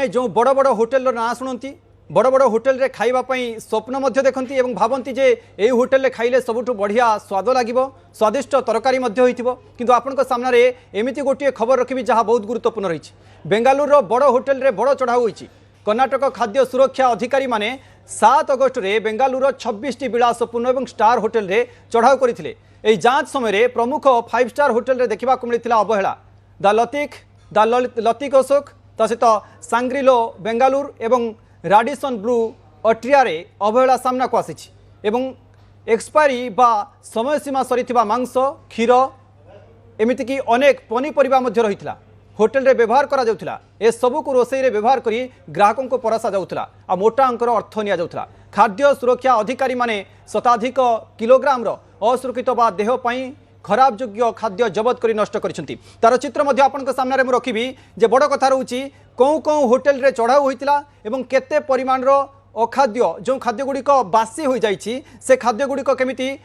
आपणे जो बड़ बड़ होटेल ना शुणती बड़ बड़ होटेल रे खाइबापी स्वप्न देखती और भावती जे यही होटेल रे खाइले सबुठु बढ़िया स्वाद लगे स्वादिष्ट तरकारी किंतु आपण सामने एमती गोटे खबर रखी जहाँ बहुत गुरुत्वपूर्ण रही। बेंगालुरु बड़ होटेल रे बड़ चढ़ाऊ होती। कर्नाटक खाद्य सुरक्षा अधिकारी माने 7 अगस्ट में बेंगालुरु 26टी विलासपूर्ण और स्टार होटेल रे चढ़ाऊ करते। यह जांच समय प्रमुख 5 स्टार होटेल रे देखा मिलता अवहेला। द लतिक अशोक सहित सांग्रिलो बेंगालुरु एवं राडिसन ब्लू अट्रिया रे अवहेला सामना को आसी एक्सपायरी बा समय सीमा सरीथिबा मांस क्षीर एमितिक अनेक पनीपरिबा मध्य रहितला होटेल रे व्यवहार करा जाउथला। ए सबु को रोसई रे व्यवहार करी ग्राहकों को परसा जाउथला आ मोटा अंकर अर्थ निया जाउथला। खाद्य सुरक्षा अधिकारी माने शताधिक किलोग्राम रो असुरक्षित बा देह पई खराब योग्य खाद्य जबत करी नष्ट करिसंती। तार चित्र मध्य आपन सामने मु रखिबी जे बड़ कथा रहउची कौ कौ होटेल रे चढ़ाऊ होइतिला एवं केते परिमाण रो अखाद्य जो खाद्य गुड़िक बासी हो जाइछि से खाद्य गुड़िक केमिति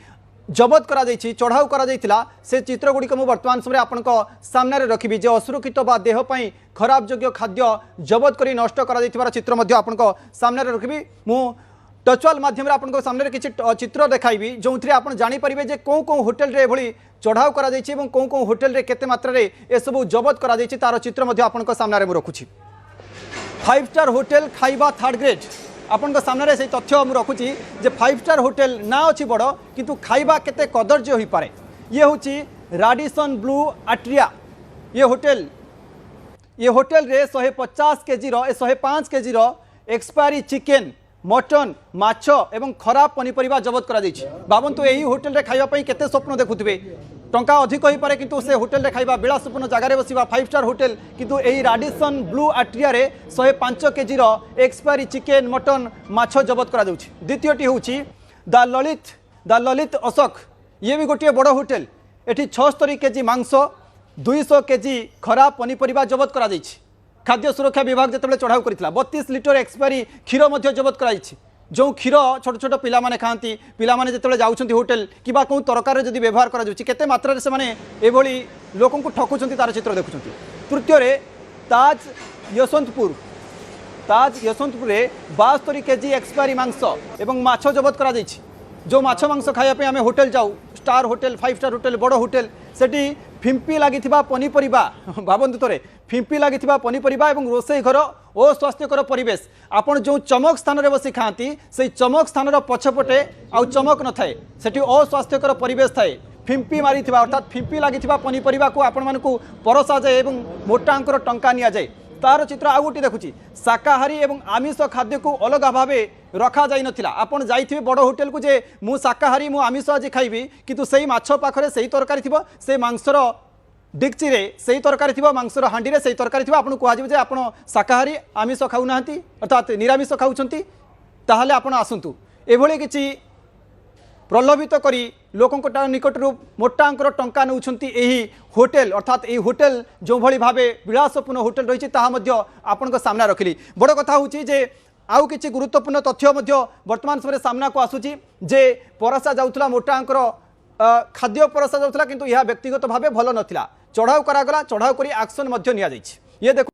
जबत करा जाइछि चढ़ाऊ करा जाइतिला से चित्र गुड़िक मु वर्तमान समय आपन सामने रखिबी जे असुरक्षित बा देह पई खराब योग्य खाद्य जबत करी नष्ट करा जाइतिबार चित्र मध्य आपन सामने रखिबी। मु टचवाल माध्यम आपन सामने किसी चित्र देखाइबी जो आप जानीपारे जे कौ कौ होटेल रे एभली चढ़ाऊ करा जाइछि एवं कौ कौ होटेल रे केते मात्रा रे ए सब जबत करा जाइछि तार चित्र मध्य आपन सामने मु रखुछि। 5 स्टार होटेल खाइबा थर्ड ग्रेड आपन सामने से तथ्य मु रखुछि जे 5 स्टार होटेल ना अछि बड़ किंतु खाइबा केते कदर्य होई पारे। ये होछि राडिसन ब्लू अट्रिया। ये होटेल रे 150 केजी रो 105 केजी रो एक्सपायरी चिकेन मटन माछ एवं खराब पनीपरिबा जबत करा जाइछि। भावंतु यही होटेल रे खाइबा पई केते स्वप्न देखुथिबे टंका अधिक हो पारे किंतु से होटेल रे खाइबा विलासपूर्ण जगार बसिबा 5 स्टार होटेल किंतु यही राडिसन ब्लू अट्रिया रे 105 केजी रो एक्सपायरी चिकेन मटन माछ जबत करा जाउछि। द्वितीयटी होछि द ललित अशोक। ये भी गोटे बड़ होटेल एठी 76 केजी मांस 200 केजी खराब पनीपरिबा जबत करा जाइछि। खाद्य सुरक्षा विभाग जिते चढ़ाऊ करता 32 लिटर एक्सपायरी क्षीर जबत कराई। जो क्षीर छोट छोट पिला माने खाती पिला माने जिते जाउछंती होटेल कि कौ तरकारी जदि व्यवहार करा जाउछि केते मात्रा रे से माने एभली लोकन को ठकुछंती तार चित्र देखुछंती। तृतीय रे ताज यशवंतपुर रे 72 केजी एक्सपायरी मांस एवं माछ जबत करा जाइछि। जो माछ मांस खाया पे आमे होटेल जाऊ स्टार होटेल 5 स्टार होटेल बड़ होटेल सेठी फिंपी लगी पनीपरिबा भावंतु तोरे फिंपी लगी पनीपरिबा एवं रोसई घर अस्वास्थ्यकर परिवेश आपन जो चमक स्थान रे बसी खाती से चमक स्थान पछपटे आउ चमक न थाए सेठी अस्वास्थ्यकर परिवेश थाए। फिंपी मारी अर्थात फिंपी लगी पनीपरिबा को आपण मानकु परसा जाए एवं मोटा अंकर टंका निया जाए। तार चित्र आउ गोटे देखुची शाकाहारी एवं आमिष खाद्य को अलग भाव रखा जाई नथिला। आपण जाइथिबे बड़ होटेल को जे मु शाकाहारी मु आमिष आज खाइबी किंतु सेही माछ पाखरे सेही तरकारी थिबो से मांसर डिक्ची रे सेही तरकारी थिबो मांसर हांडी रे सेही तरकारी थिबो आपण कहजिबे जे आपण शाकाहारी आमिष खाउ नाहंती अर्थात निरामिष खाउछंती ताहाले आपण आसंतु। एभली किछि प्रलोभित करी लोकों निकटरू मोटा अंकर टंका नौछंती एही होटेल अर्थात यही होटेल जो भली भावे विलासपूर्ण होटेल रही आपण सामना रखिली। बड़ कथा होची जे आउ किछि गुरुत्वपूर्ण तथ्य मध्य वर्तमान समय सामना को आसुची जे परसा जाउथला मोटा अंकर खाद्य परसा जाउथला किंतु यह व्यक्तिगत भावे भल नथिला चढ़ाऊ करागला चढ़ाऊ करी एक्शन मध्य निया जाइछि। ये देखो